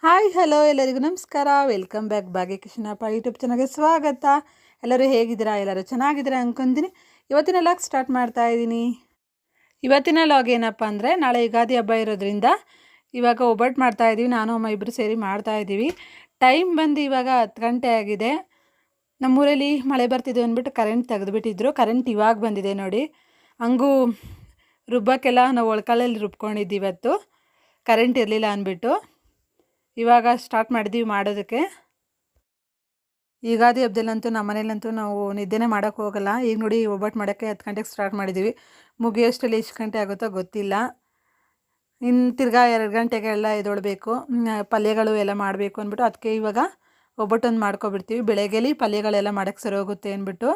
Hi hello ಎಲ್ಲರಿಗೂ ನಮಸ್ಕಾರ. Welcome back ಭಾಗ್ಯಕೃಷ್ಣಪ್ಪ YouTube ಚಾನಲ್ಗೆ ಸ್ವಾಗತ. ಎಲ್ಲರೂ ಹೇಗಿದ್ದೀರಾ? ಎಲ್ಲರೂ ಚೆನ್ನಾಗಿದ್ದೀರಾ ಅಂದ್ಕೊತೀನಿ. ಇವತ್ತಿನ ಲಾಗ್ ಸ್ಟಾರ್ಟ್ ಮಾಡ್ತಾ ಇದ್ದೀನಿ. ಇವತ್ತಿನ ಲಾಗ್ ಏನಪ್ಪ ಅಂದರೆ, ನಾಳೆ ಯುಗಾದಿ ಹಬ್ಬ ಇರೋದ್ರಿಂದ ಇವಾಗ ಒಬ್ಬಟ್ಟು ಮಾಡ್ತಾಯಿದ್ದೀವಿ. ನಾನು ಅಮ್ಮ ಇಬ್ಬರು ಸೇರಿ ಮಾಡ್ತಾಯಿದ್ದೀವಿ. ಟೈಮ್ ಬಂದು ಇವಾಗ 10 ಗಂಟೆ ಆಗಿದೆ. ನಮ್ಮೂರಲ್ಲಿ ಮಳೆ ಬರ್ತಿದೆ ಅಂದ್ಬಿಟ್ಟು ಕರೆಂಟ್ ತೆಗೆದುಬಿಟ್ಟಿದ್ರು. ಕರೆಂಟ್ ಇವಾಗ ಬಂದಿದೆ ನೋಡಿ. ಹಂಗೂ ರುಬ್ಬಕ್ಕೆಲ್ಲ ನಾವು ಒಳ್ಕಲ್ಲಲ್ಲಿ ರುಬ್ಕೊಂಡಿದ್ದು ಇವತ್ತು, ಕರೆಂಟ್ ಇರಲಿಲ್ಲ ಅಂದ್ಬಿಟ್ಟು. ಇವಾಗ ಸ್ಟಾರ್ಟ್ ಮಾಡಿದ್ದೀವಿ ಮಾಡೋದಕ್ಕೆ. ಯುಗಾದಿ ಹಬ್ಬದಲ್ಲಂತೂ ನಮ್ಮ ಮನೇಲಂತೂ ನಾವು ನಿದ್ದೆನೇ ಮಾಡೋಕ್ಕೆ ಹೋಗಲ್ಲ. ಈಗ ನೋಡಿ ಒಬ್ಬಟ್ಟು ಮಾಡೋಕ್ಕೆ 10 ಗಂಟೆಗೆ ಸ್ಟಾರ್ಟ್ ಮಾಡಿದ್ದೀವಿ. ಮುಗಿಯೋಷ್ಟರಲ್ಲಿ ಎಷ್ಟು ಗಂಟೆ ಆಗುತ್ತೋ ಗೊತ್ತಿಲ್ಲ. ಇನ್ನು ತಿರ್ಗಾ 2 ಗಂಟೆಗೆಲ್ಲ ಎದ್ದೇಳಬೇಕು, ಪಲ್ಯಗಳು ಎಲ್ಲ ಮಾಡಬೇಕು ಅಂದ್ಬಿಟ್ಟು. ಅದಕ್ಕೆ ಇವಾಗ ಒಬ್ಬಟ್ಟೊಂದು ಮಾಡ್ಕೊಬಿಡ್ತೀವಿ. ಬೆಳಗ್ಗೆಲಿ ಪಲ್ಯಗಳೆಲ್ಲ ಮಾಡೋಕ್ಕೆ ಸರಿ ಹೋಗುತ್ತೆ ಅಂದ್ಬಿಟ್ಟು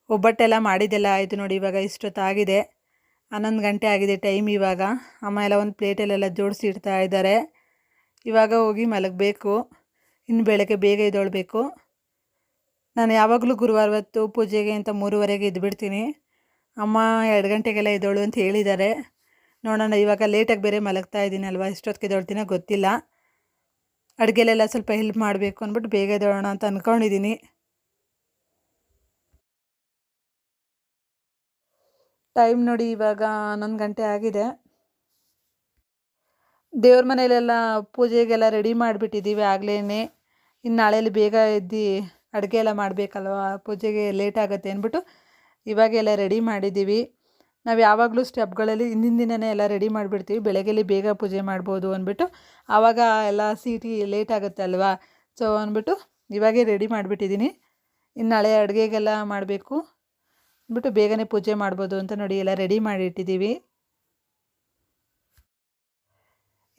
ಒಬ್ಬಟ್ಟೆಲ್ಲ ಮಾಡಿದ್ದೆಲ್ಲ ಆಯಿತು ನೋಡಿ. ಇವಾಗ ಇಷ್ಟೊತ್ತಾಗಿದೆ, 11 ಗಂಟೆ ಆಗಿದೆ ಟೈಮ್. ಇವಾಗ ಅಮ್ಮ ಎಲ್ಲ ಒಂದು ಪ್ಲೇಟಲ್ಲೆಲ್ಲ ಜೋಡಿಸಿ ಇಡ್ತಾ ಇದ್ದಾರೆ. ಇವಾಗ ಹೋಗಿ ಮಲಗಬೇಕು. ಇನ್ನು ಬೆಳಗ್ಗೆ ಬೇಗ ಎದ್ದೇಳಬೇಕು. ನಾನು ಯಾವಾಗಲೂ ಗುರುವಾರ ಹೊತ್ತು ಪೂಜೆಗೆ ಅಂತ 3:30ಗೆ ಎದ್ದುಬಿಡ್ತೀನಿ. ಅಮ್ಮ 2 ಗಂಟೆಗೆಲ್ಲ ಎದ್ದೇಳು ಅಂತ ಹೇಳಿದ್ದಾರೆ. ನೋಡೋಣ, ಇವಾಗ ಲೇಟಾಗಿ ಬೇರೆ ಮಲಗ್ತಾ ಇದ್ದೀನಿ ಅಲ್ವಾ, ಎಷ್ಟೊತ್ತಿಗೆ ಎದ್ದೇಳ್ತೀನೋ ಗೊತ್ತಿಲ್ಲ. ಅಡುಗೆಲೆಲ್ಲ ಸ್ವಲ್ಪ ಹೆಲ್ಪ್ ಮಾಡಬೇಕು ಅಂದ್ಬಿಟ್ಟು ಬೇಗ ಎದ್ದೇಳೋಣ ಅಂತ ಅಂದ್ಕೊಂಡಿದ್ದೀನಿ. ಟೈಮ್ ನೋಡಿ ಇವಾಗ 11 ಗಂಟೆ ಆಗಿದೆ. ದೇವ್ರ ಮನೆಯಲ್ಲೆಲ್ಲ ಪೂಜೆಗೆಲ್ಲ ರೆಡಿ ಮಾಡಿಬಿಟ್ಟಿದ್ದೀವಿ ಆಗಲೇ. ಇನ್ನು ನಾಳೆಯಲ್ಲಿ ಬೇಗ ಎದ್ದು ಅಡುಗೆ ಎಲ್ಲ ಮಾಡಬೇಕಲ್ವ, ಪೂಜೆಗೆ ಲೇಟ್ ಆಗುತ್ತೆ ಅಂದ್ಬಿಟ್ಟು ಇವಾಗೆಲ್ಲ ರೆಡಿ ಮಾಡಿದ್ದೀವಿ. ನಾವು ಯಾವಾಗಲೂ ಸ್ಟೆಪ್ಗಳಲ್ಲಿ ಹಿಂದಿನ ದಿನವೇ ಎಲ್ಲ ರೆಡಿ ಮಾಡಿಬಿಡ್ತೀವಿ, ಬೆಳಗ್ಗೆಲಿ ಬೇಗ ಪೂಜೆ ಮಾಡ್ಬೋದು ಅಂದ್ಬಿಟ್ಟು. ಆವಾಗ ಎಲ್ಲ ಸೀಟಿ ಲೇಟ್ ಆಗುತ್ತೆ ಅಲ್ವಾ, ಸೊ ಅಂದ್ಬಿಟ್ಟು ಇವಾಗೇ ರೆಡಿ ಮಾಡಿಬಿಟ್ಟಿದ್ದೀನಿ. ಇನ್ನು ನಾಳೆ ಅಡುಗೆಗೆಲ್ಲ ಮಾಡಬೇಕು ಅಂದ್ಬಿಟ್ಟು ಬೇಗನೆ ಪೂಜೆ ಮಾಡ್ಬೋದು ಅಂತ ನೋಡಿ ಎಲ್ಲ ರೆಡಿ ಮಾಡಿ ಇಟ್ಟಿದ್ದೀವಿ.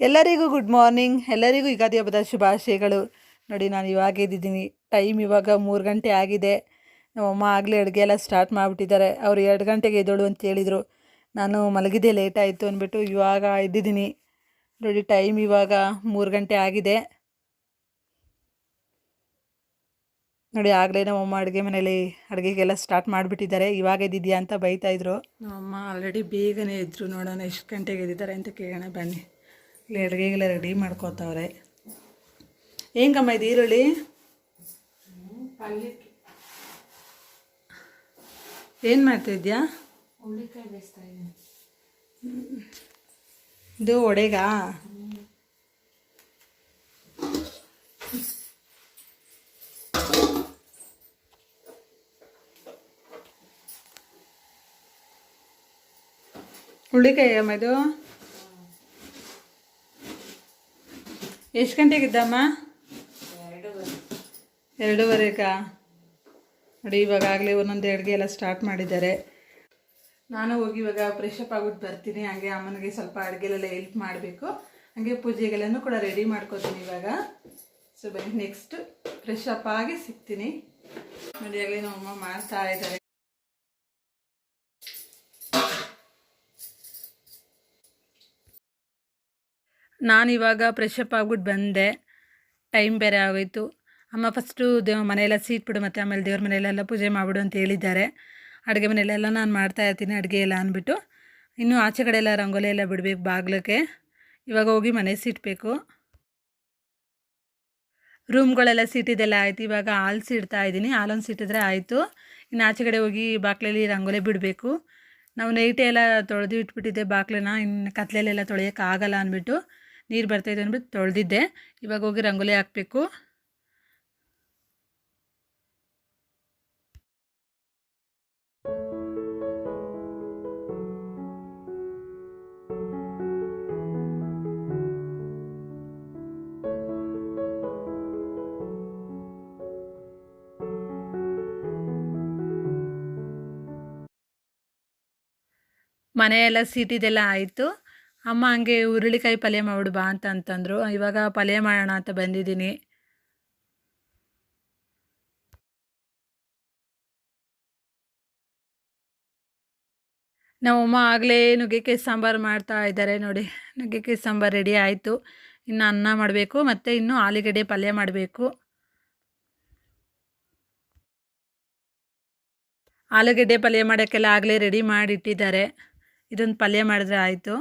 ಎಲ್ಲರಿಗೂ ಗುಡ್ ಮಾರ್ನಿಂಗ್. ಎಲ್ಲರಿಗೂ ಯುಗಾದಿ ಹಬ್ಬದ ಶುಭಾಶಯಗಳು. ನೋಡಿ, ನಾನು ಇವಾಗ ಎದ್ದಿದ್ದೀನಿ. ಟೈಮ್ ಇವಾಗ 3 ಗಂಟೆ ಆಗಿದೆ. ನಮ್ಮಮ್ಮ ಆಗಲೇ ಅಡುಗೆ ಎಲ್ಲ ಸ್ಟಾರ್ಟ್ ಮಾಡಿಬಿಟ್ಟಿದ್ದಾರೆ. ಅವರು 2 ಗಂಟೆಗೆ ಎದ್ದೇಳು ಅಂತ ಹೇಳಿದರು. ನಾನು ಮಲಗಿದ್ದೆ ಲೇಟ್ ಆಯಿತು ಅಂದ್ಬಿಟ್ಟು ಇವಾಗ ಎದ್ದಿದ್ದೀನಿ ನೋಡಿ. ಟೈಮ್ ಇವಾಗ 3 ಗಂಟೆ ಆಗಿದೆ ನೋಡಿ. ಆಗಲೇ ನಮ್ಮಮ್ಮ ಅಡುಗೆ ಮನೇಲಿ ಅಡುಗೆಗೆಲ್ಲ ಸ್ಟಾರ್ಟ್ ಮಾಡಿಬಿಟ್ಟಿದ್ದಾರೆ. ಇವಾಗ ಎದ್ದಿದ್ಯಾ ಅಂತ ಬೈತಾಯಿದ್ರು. ನಮ್ಮಮ್ಮ ಆಲ್ರೆಡಿ ಬೇಗನೆ ಎದ್ದರು. ನೋಡೋಣ ಎಷ್ಟು ಗಂಟೆಗೆ ಎದ್ದಿದ್ದಾರೆ ಅಂತ ಕೇಳೋಣ ಬನ್ನಿ. ಇಲ್ಲಿ ಅಡುಗೆಗೆಲ್ಲ ರೆಡಿ ಮಾಡ್ಕೋತಾವ್ರೆ. ಹೆಂಗಮ್ಮ ಇದು ಈರುಳ್ಳಿ ಏನು ಮಾಡ್ತಾಯಿದ್ಯಾ? ಹುಳ್ಳಿಕಾಯಿ ಬೇಯಿಸ್ತಾ ಇದ್ದೀನಿ. ಇದು ಒಡೆಗಾ? ಹುಳ್ಳಿಕಾಯಿ ಅಮ್ಮ ಇದು? ಎಷ್ಟು ಗಂಟೆಗಿದ್ದಮ್ಮ? 2:30ಗಾ? ನೋಡಿ ಇವಾಗಲೇ ಒಂದೊಂದು ಅಡುಗೆ ಎಲ್ಲ ಸ್ಟಾರ್ಟ್ ಮಾಡಿದ್ದಾರೆ. ನಾನು ಹೋಗಿ ಇವಾಗ ಫ್ರೆಶ್ ಅಪ್ ಆಗ್ಬಿಟ್ಟು ಬರ್ತೀನಿ. ಹಾಗೆ ಅಮ್ಮನಿಗೆ ಸ್ವಲ್ಪ ಅಡುಗೆಲೆಲ್ಲ ಹೆಲ್ಪ್ ಮಾಡಬೇಕು. ಹಾಗೆ ಪೂಜೆಗೆಲ್ಲನೂ ಕೂಡ ರೆಡಿ ಮಾಡ್ಕೋತೀನಿ ಇವಾಗ. ಸೊ ಬನ್ನಿ, ನೆಕ್ಸ್ಟ್ ಫ್ರೆಶ್ ಅಪ್ ಆಗಿ ಸಿಗ್ತೀನಿ. ನೋಡಿ ಆಗಲೇ ನಮ್ಮಮ್ಮ ಮಾಡ್ತಾ ಇದ್ದಾರೆ. ನಾನು ಇವಾಗ ಫ್ರೆಶ್ ಅಪ್ ಆಗ್ಬಿಟ್ಟು ಬಂದೆ. ಟೈಮ್ ಬೇರೆ ಆಗೋಯ್ತು. ಅಮ್ಮ ಫಸ್ಟು ಮನೆಯೆಲ್ಲ ಸೀಟ್ಬಿಡು, ಮತ್ತು ಆಮೇಲೆ ದೇವ್ರ ಮನೆಯಲ್ಲೆಲ್ಲ ಪೂಜೆ ಮಾಡಿಬಿಡು ಅಂತ ಹೇಳಿದ್ದಾರೆ. ಅಡುಗೆ ಮನೆಯಲ್ಲೆಲ್ಲ ನಾನು ಮಾಡ್ತಾಯಿರ್ತೀನಿ ಅಡುಗೆ ಎಲ್ಲ ಅಂದ್ಬಿಟ್ಟು. ಇನ್ನು ಆಚೆ ಕಡೆ ಎಲ್ಲ ರಂಗೋಲಿ ಎಲ್ಲ ಬಿಡಬೇಕು ಬಾಗಿಲಕ್ಕೆ. ಇವಾಗ ಹೋಗಿ ಮನೆ ಸೀಟ್ಬೇಕು. ರೂಮ್ಗಳೆಲ್ಲ ಸೀಟಿದೆಲ್ಲ ಆಯಿತು. ಇವಾಗ ಹಾಲು ಸೀಡ್ತಾ ಇದ್ದೀನಿ. ಹಾಲೊಂದು ಸೀಟಿದ್ರೆ ಆಯಿತು. ಇನ್ನು ಆಚೆ ಕಡೆ ಹೋಗಿ ಬಾಗಿಲಲ್ಲಿ ರಂಗೋಲಿ ಬಿಡಬೇಕು. ನಾವು ನೈಟೇ ಎಲ್ಲ ತೊಳೆದು ಇಟ್ಬಿಟ್ಟಿದ್ದೆ ಬಾಗಿಲನ್ನ. ಇನ್ನು ಕತ್ಲೆಲೆಲ್ಲ ತೊಳೆಯೋಕ್ಕಾಗಲ್ಲ ಅಂದ್ಬಿಟ್ಟು, ನೀರು ಬರ್ತಾಯಿದೆ ಅಂದ್ಬಿಟ್ಟು ತೊಳೆದಿದ್ದೆ. ಇವಾಗ ಹೋಗಿ ರಂಗೋಲಿ ಹಾಕಬೇಕು. ಮನೆಯೆಲ್ಲ ಸೀಟಿದೆಲ್ಲ ಆಯಿತು. ಅಮ್ಮ ಹಂಗೆ ಹುರುಳಿಕಾಯಿ ಪಲ್ಯ ಮಾಡಿಬಿಡು ಬಾ ಅಂತಂದರು. ಇವಾಗ ಪಲ್ಯ ಮಾಡೋಣ ಅಂತ ಬಂದಿದ್ದೀನಿ. ನಮ್ಮಮ್ಮ ಆಗಲೇ ನುಗ್ಗೆಕಾಯಿ ಸಾಂಬಾರು ಮಾಡ್ತಾ ಇದ್ದಾರೆ ನೋಡಿ. ನುಗ್ಗೆಕಾಯಿ ಸಾಂಬಾರು ರೆಡಿ ಆಯಿತು. ಇನ್ನು ಅನ್ನ ಮಾಡಬೇಕು, ಮತ್ತು ಇನ್ನು ಆಲೂಗಡ್ಡೆ ಪಲ್ಯ ಮಾಡಬೇಕು. ಆಲೂಗಡ್ಡೆ ಪಲ್ಯ ಮಾಡೋಕ್ಕೆಲ್ಲ ಆಗಲೇ ರೆಡಿ ಮಾಡಿ ಇಟ್ಟಿದ್ದಾರೆ. ಇದೊಂದು ಪಲ್ಯ ಮಾಡಿದ್ರೆ ಆಯಿತು.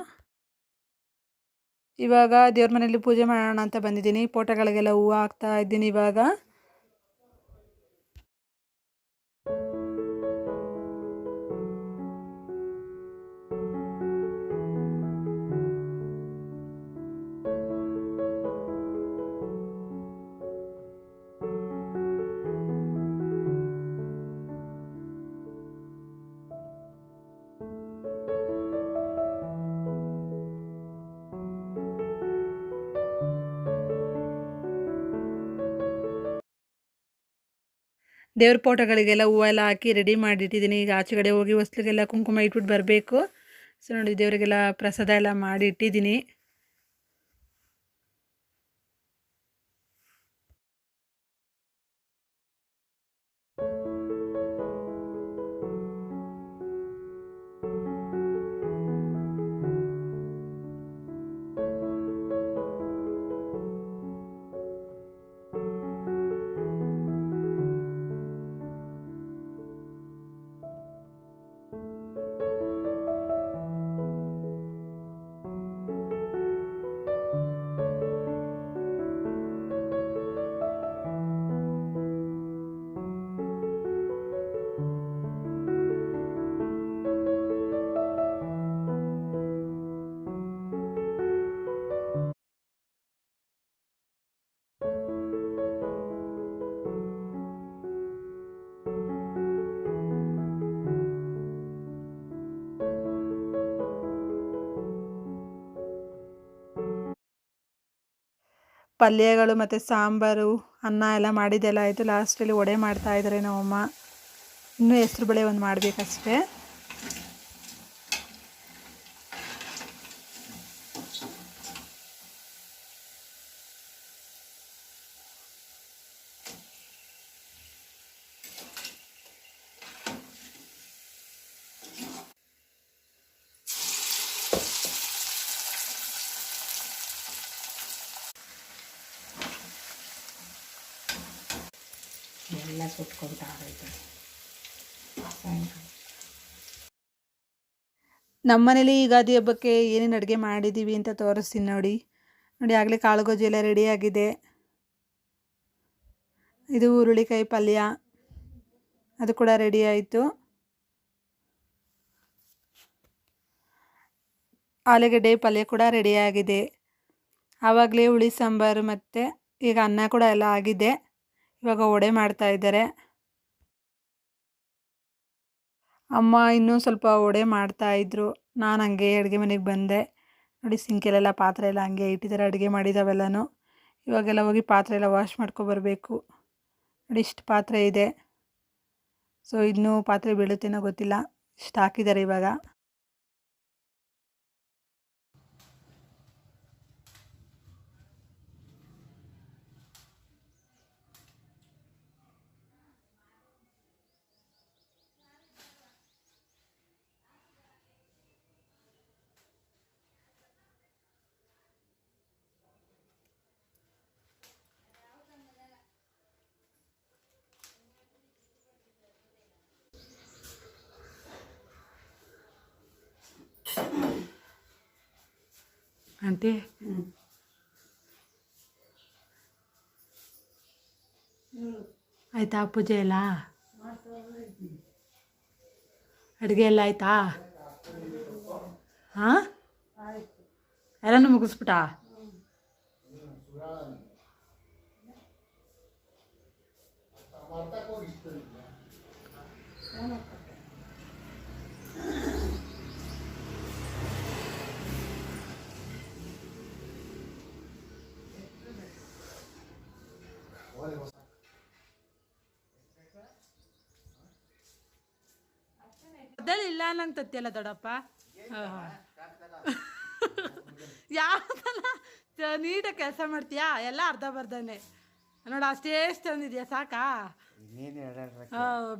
ಇವಾಗ ದೇವ್ರ ಮನೆಯಲ್ಲಿ ಪೂಜೆ ಮಾಡೋಣ ಅಂತ ಬಂದಿದ್ದೀನಿ. ಫೋಟೋಗಳಿಗೆಲ್ಲ ಹೂವು ಹಾಕ್ತಾ ಇದ್ದೀನಿ ಇವಾಗ. ದೇವ್ರ ಫೋಟೋಗಳಿಗೆಲ್ಲ ಹೂವೆಲ್ಲ ಹಾಕಿ ರೆಡಿ ಮಾಡಿಟ್ಟಿದ್ದೀನಿ. ಈಗ ಆಚೆ ಕಡೆ ಹೋಗಿ ಹೊಸ್ಲಿಗೆಲ್ಲ ಕುಂಕುಮ ಇಟ್ಬಿಟ್ಟು ಬರಬೇಕು. ಸೊ ನೋಡಿ, ದೇವರಿಗೆಲ್ಲ ಪ್ರಸಾದ ಎಲ್ಲ ಮಾಡಿ ಇಟ್ಟಿದ್ದೀನಿ. ಪಲ್ಯಗಳು ಮತ್ತು ಸಾಂಬಾರು, ಅನ್ನ ಎಲ್ಲ ಮಾಡಿದ್ದೆಲ್ಲ ಆಯಿತು. ಲಾಸ್ಟಲ್ಲಿ ವಡೆ ಮಾಡ್ತಾ ಇದ್ದಾರೆ ನಮ್ಮಮ್ಮ. ಇನ್ನೂ ಹೆಸ್ರು ಬೇಳೆ ಒಂದು ಮಾಡಬೇಕಷ್ಟೇ. ಎಲ್ಲ ಸುಟ್ಕೊಳ್ತಾ ಆಗೈತೆ ಸಾಯಂಕಾಲ. ನಮ್ಮ ಮನೇಲಿ ಯುಗಾದಿ ಹಬ್ಬಕ್ಕೆ ಏನೇನು ಅಡುಗೆ ಮಾಡಿದ್ದೀವಿ ಅಂತ ತೋರಿಸ್ತೀನಿ ನೋಡಿ. ಆಗಲೇ ಕಾಳು ಗೊಜ್ಜು ಎಲ್ಲ ರೆಡಿಯಾಗಿದೆ. ಇದು ಹುರುಳಿಕಾಯಿ ಪಲ್ಯ, ಅದು ಕೂಡ ರೆಡಿ ಆಯಿತು. ಆಲೂಗಡ್ಡೆ ಪಲ್ಯ ಕೂಡ ರೆಡಿಯಾಗಿದೆ. ಆವಾಗಲೇ ಹುಳಿ ಸಾಂಬಾರು ಮತ್ತು ಈಗ ಅನ್ನ ಕೂಡ ಎಲ್ಲ ಆಗಿದೆ. ಇವಾಗ ವಡೆ ಮಾಡ್ತಾ ಇದ್ದಾರೆ. ಅಮ್ಮ ಇನ್ನೂ ಸ್ವಲ್ಪ ವಡೆ ಮಾಡ್ತಾಯಿದ್ರು. ನಾನು ಹಂಗೆ ಅಡುಗೆ ಮನೆಗೆ ಬಂದೆ. ನೋಡಿ, ಸಿಂಕಲ್ಲೆಲ್ಲ ಪಾತ್ರೆ ಎಲ್ಲ ಹಂಗೆ ಇಟ್ಟಿದ್ದಾರೆ, ಅಡುಗೆ ಮಾಡಿದಾವೆಲ್ಲನೂ. ಇವಾಗೆಲ್ಲ ಹೋಗಿ ಪಾತ್ರೆ ಎಲ್ಲ ವಾಶ್ ಮಾಡ್ಕೊಬರ್ಬೇಕು. ನೋಡಿ, ಇಷ್ಟು ಪಾತ್ರೆ ಇದೆ. ಸೊ ಇನ್ನೂ ಪಾತ್ರೆ ಬೀಳುತ್ತೇನೋ ಗೊತ್ತಿಲ್ಲ, ಇಷ್ಟು ಹಾಕಿದ್ದಾರೆ ಇವಾಗ. ಆಂಟಿ, ಆಯ್ತಾ ಪೂಜೆ ಎಲ್ಲ? ಅಡುಗೆ ಎಲ್ಲ ಆಯ್ತಾ? ಹಾಂ, ಎಲ್ಲನೂ ಮುಗಿಸ್ಬಿಟ್ಟಾ? ಅದ್ರಲ್ಲಿ ಇಲ್ಲ ನಂಗೆ ತತ್ತಿಯಲ್ಲ ದೊಡ್ಡಪ್ಪ. ಯಾವ್ದಲ್ಲ ನೀಟಾಗಿ ಕೆಲಸ ಮಾಡ್ತೀಯಾ? ಎಲ್ಲ ಅರ್ಧ ಬರ್ಧನೆ ನೋಡು, ಅಷ್ಟೇ ತಂದಿದ್ಯಾ? ಸಾಕಾ?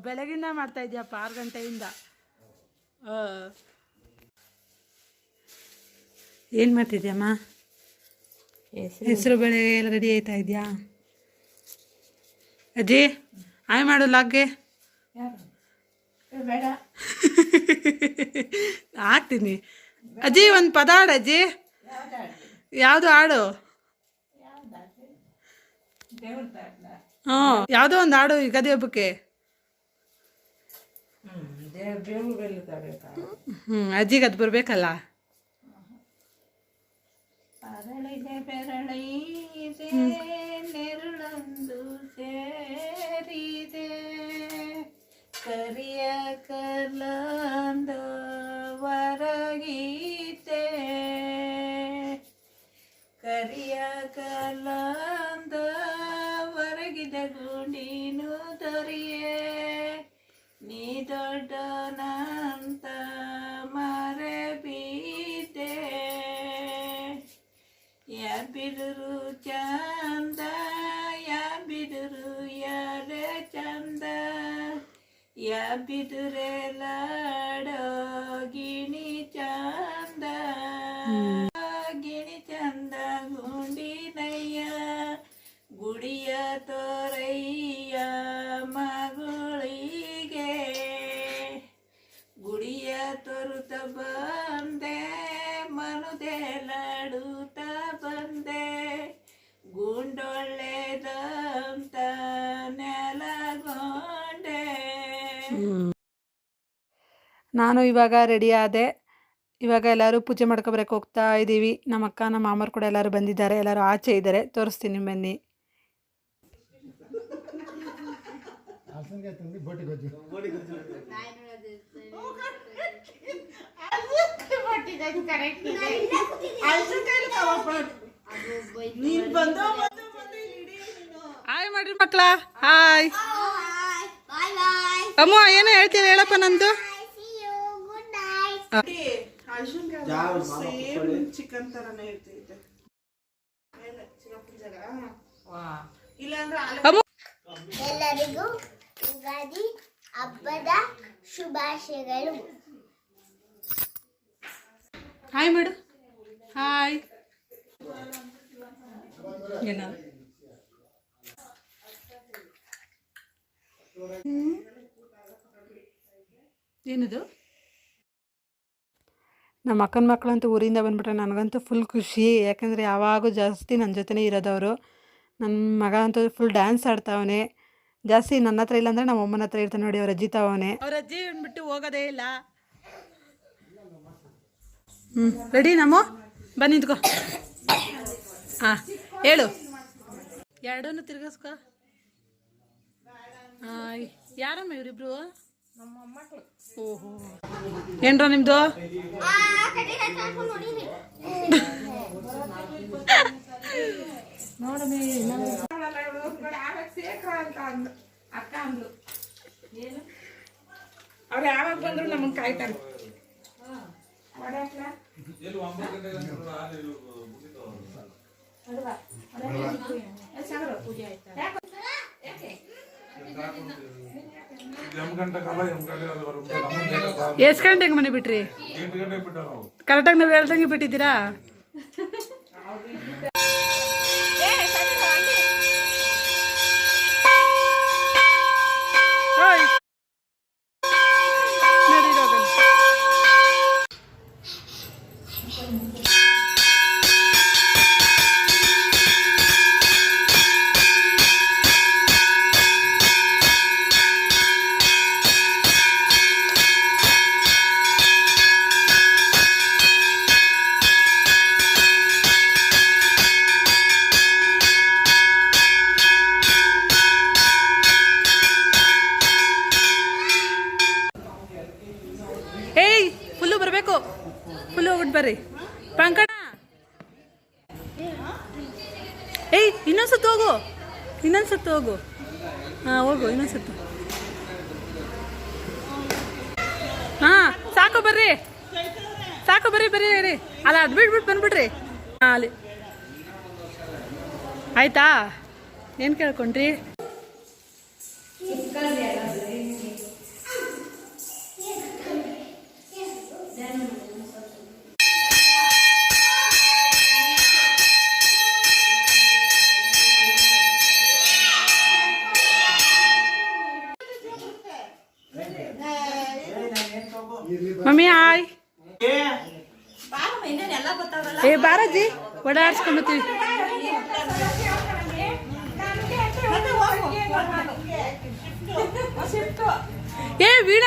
ಬೆಳಗಿಂದ ಮಾಡ್ತಾ ಇದೆಯಪ್ಪ, 6 ಗಂಟೆಯಿಂದ. ಏನು ಮಾಡ್ತಿದ್ಯಮ್ಮ? ಹೆಸರು ಬೇಳೆ ಎಲ್ಲ ರೆಡಿ ಆಯ್ತಾ ಇದೆಯಾ? ಅಜ್ಜಿ ಆಯ್ ಮಾಡು ಲಾಗ್ಗೆ. ಬೇಡ ಹಾಕ್ತೀನಿ ಅಜ್ಜಿ. ಒಂದು ಪದ ಆಡು ಅಜ್ಜಿ. ಯಾವುದು ಹಾಡು? ಹ್ಞೂ, ಯಾವುದೋ ಒಂದು ಹಾಡು ಯುಗಾದಿ ಹಬ್ಬಕ್ಕೆ. ಬೇವು ಬೆಲ್ಲ ತಗೋಬೇಕಾ? ಅಜ್ಜಿಗೆ ಅದು ಬರಬೇಕಲ್ಲ. ಅರಳಿದೆ ಬೆರಳೈದೆ ನೆರಳೊಂದು ಸೇರಿದೆ ಕರಿಯ ಕರ್ಲಂದ ಹೊರಗೀತೆ ಕರಿಯ ಕರ್ಲಂದ ಹೊರಗಿದ ಗುಂಡಿನು ದೊರೆಯೇ ನೀ ದೊಡ್ಡನಂತ ಮರೆ ಬೀದೆ ಯಾ ಬಿಡುರು ಚಂದ ಯಾ ಬಿಡುರು ಯಾರೆ ಚಂದ ಯಾ ಬಿದುರೆ ಲಾಡೋ ಗಿಣಿ ಚಂದ ಗಿಣಿ ಚಂದ ಗುಂಡಿನಯ್ಯ ಗುಡಿಯ ತೋರಯ್ಯ ಮಗಳಿಗೆ ಗುಡಿಯ ತೋರುತ್ತ ಬಂದೆ ಮನುದೆಲಾಡುತ್ತ ಬಂದೆ ಗುಂಡೊಳ್ಳೆದಂತ ನೆಲಗೊಂಡೆ. ನಾನು ಇವಾಗ ರೆಡಿ ಆದೆ. ಇವಾಗ ಎಲ್ಲರೂ ಪೂಜೆ ಮಾಡ್ಕೊಬರಕ್ಕೆ ಹೋಗ್ತಾ ಇದ್ದೀವಿ. ನಮ್ಮ ಅಕ್ಕ ನಮ್ಮ ಮಾಮರು ಕೂಡ ಎಲ್ಲರೂ ಬಂದಿದ್ದಾರೆ. ಎಲ್ಲರೂ ಆಚೆ ಇದ್ದಾರೆ, ತೋರಿಸ್ತೀನಿ ಬನ್ನಿ. ಹಾಯ್ ಮಾಡ್ರಿ ಮಕ್ಕಳ, ಹಾಯ್. ಅಮ್ಮ ಏನೋ ಹೇಳ್ತೀವಿ, ಹೇಳಪ್ಪ ನಂದು. ಚಿಕನ್ ತರನೇ ಇರ್ತೈತೆ. ಎಲ್ಲರಿಗೂ ಯುಗಾದಿ ಹಬ್ಬದ ಶುಭಾಶಯಗಳು. ಹಾಯ್ ಮಾಡು, ಹಾಯ್. ಏನ ಏನದು? ನಮ್ಮ ಅಕ್ಕನ ಮಕ್ಕಳಂತೂ ಊರಿಂದ ಬಂದ್ಬಿಟ್ರೆ ನನಗಂತೂ ಫುಲ್ ಖುಷಿ. ಯಾಕಂದರೆ ಯಾವಾಗೂ ಜಾಸ್ತಿ ನನ್ನ ಜೊತೆನೇ ಇರೋದವರು. ನನ್ನ ಮಗ ಅಂತೂ ಫುಲ್ ಡ್ಯಾನ್ಸ್ ಆಡ್ತಾವನೆ. ಜಾಸ್ತಿ ನನ್ನ ಹತ್ರ ಇಲ್ಲಾಂದರೆ ನಮ್ಮ ಅಮ್ಮನ ಹತ್ರ ಇರ್ತಾನೆ. ನೋಡಿ, ಅವ್ರ ಅಜ್ಜಿ ತಾವನೆ. ಅವ್ರ ಅಜ್ಜಿ ಬಿಟ್ಟು ಹೋಗೋದೇ ಇಲ್ಲ. ರೆಡಿ ನಮ್ಮ ಬನ್ನಿ ನಿಂತ್ಕೋ. ಹಾಂ ಹೇಳು, ಎರಡನ್ನೂ ತಿರ್ಗಿಸ್ಕೊ. ಯಾರಮ್ಮ ಇವರಿಬ್ರು? ಓಹೋ, ಏನ್ರ ನಿಮ್ದು? ನೋಡಮಿ ಶೇಖರ ಅಂತ ಅಕ್ಕ ಅಂದ್ಲು. ಅವ್ರು ಯಾವಾಗ ಬಂದ್ರು ನಮ್ಮನ್ನು ಕಾಯ್ತಾರೆ. ಎಷ್ಟು ಗಂಟೆಗೆ ಮನೆ ಬಿಟ್ರಿ? ಕರೆಕ್ಟಾಗಿ ನಾವು ಹೇಳ್ದಂಗೆ ಬಿಟ್ಟಿದ್ದೀರಾ? ಫುಲ್ಲು ಹೋಗ್ಬಿಟ್ಟು ಬರ್ರಿ ಪಂಕಣ. ಏಯ್ ಇನ್ನೊಂದ್ಸತ್ತು ಹೋಗು, ಇನ್ನೊಂದ್ಸತ್ತು ಹೋಗು. ಹಾಂ ಹೋಗು, ಇನ್ನೊಂದ್ಸತ್ತು. ಹಾಂ ಸಾಕು ಬರ್ರಿ, ಸಾಕು ಬರ್ರಿ ಬರ್ರಿ ಬರ್ರಿ. ಅಲ್ಲ ಅದು ಬಿಟ್ಬಿಟ್ಟು ಬಂದ್ಬಿಡ್ರಿ. ಹಾಂ ಅಲ್ಲಿ ಆಯ್ತಾ? ಏನು ಕೇಳ್ಕೊಂಡ್ರಿ? Mummy hi. ಏ ಬಾರಜ್ಜಿ. ಓಡಾಡ್ಸ್ಕೊಂಬತ್ತೀವಿ. ಏ ವೀಣ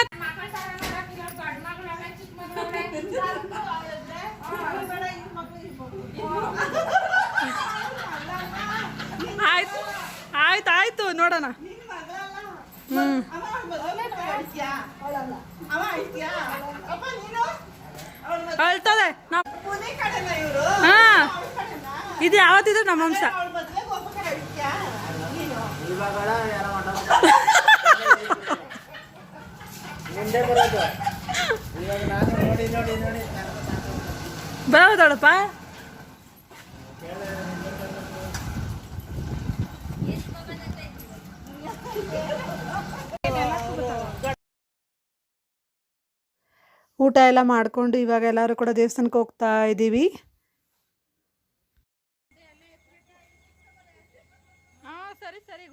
ಆಯ್ತು ಆಯ್ತು ಆಯ್ತು ನೋಡೋಣ. ಅಳ್ತದೆ ಹಾ ಇದು ಯಾವತ್ತಿದ್ರು ನಮ್ಮ ಅಂಶ. ಬರೋದೋಡಪ್ಪ. ಊಟ ಎಲ್ಲ ಮಾಡಿಕೊಂಡು ಇವಾಗ ಎಲ್ಲರೂ ಕೂಡ ದೇವಸ್ಥಾನಕ್ಕೆ ಹೋಗ್ತಾ ಇದ್ದೀವಿ. ಸರಿ ಸರಿ.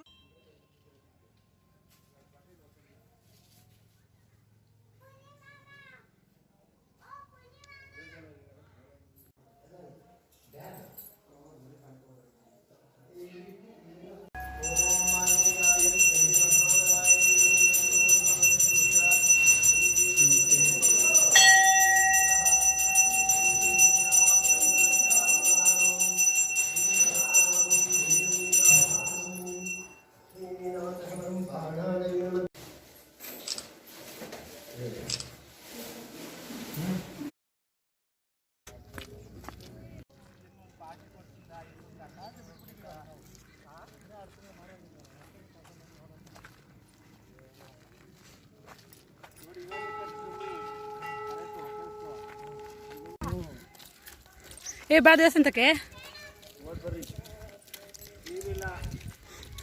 ಏ ಬಾ ದೇವಸ್ಥಾನಕ್ಕೆ.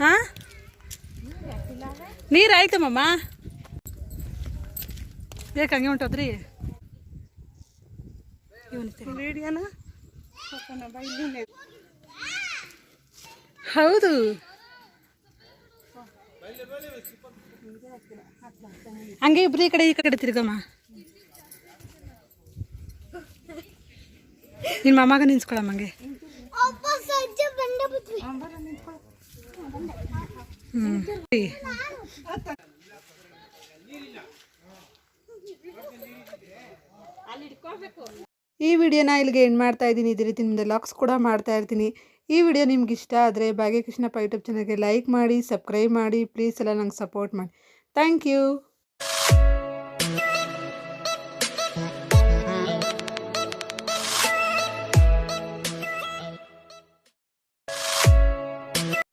ಹಾಂ ನೀರು ಆಯ್ತಮ್ಮಮ್ಮ ಬೇಕು ಹಂಗೆ ಹೊಂಟೋದ್ರಿ ವಿಡಿಯೋನ ಹೌದು. ಹಂಗೆ ಇಬ್ರು ಈ ಕಡೆ ತಿರ್ಗಮ್ಮ. ನಿನ್ನ ಮಾಮಾಗ ನಿನ್ಸ್ಕೊಳಮ್ಮ ಹಂಗೆ. ಈ ವಿಡಿಯೋನ ಇಲ್ಲಿಗೆ ಎಂಡ್ ಮಾಡ್ತಾ ಇದ್ದೀನಿ. ಇದೇ ರೀತಿ ನಿಮ್ಮದು ಲಾಕ್ಸ್ ಕೂಡ ಮಾಡ್ತಾ ಇರ್ತೀನಿ. ಈ ವಿಡಿಯೋ ನಿಮ್ಗೆ ಇಷ್ಟ ಆದರೆ ಭಾಗ್ಯಕೃಷ್ಣಪ್ಪ ಯೂಟ್ಯೂಬ್ ಚಾನಲ್ಗೆ ಲೈಕ್ ಮಾಡಿ, ಸಬ್ಸ್ಕ್ರೈಬ್ ಮಾಡಿ, ಪ್ಲೀಸ್ ಎಲ್ಲ ನಂಗೆ ಸಪೋರ್ಟ್ ಮಾಡಿ. Thank you.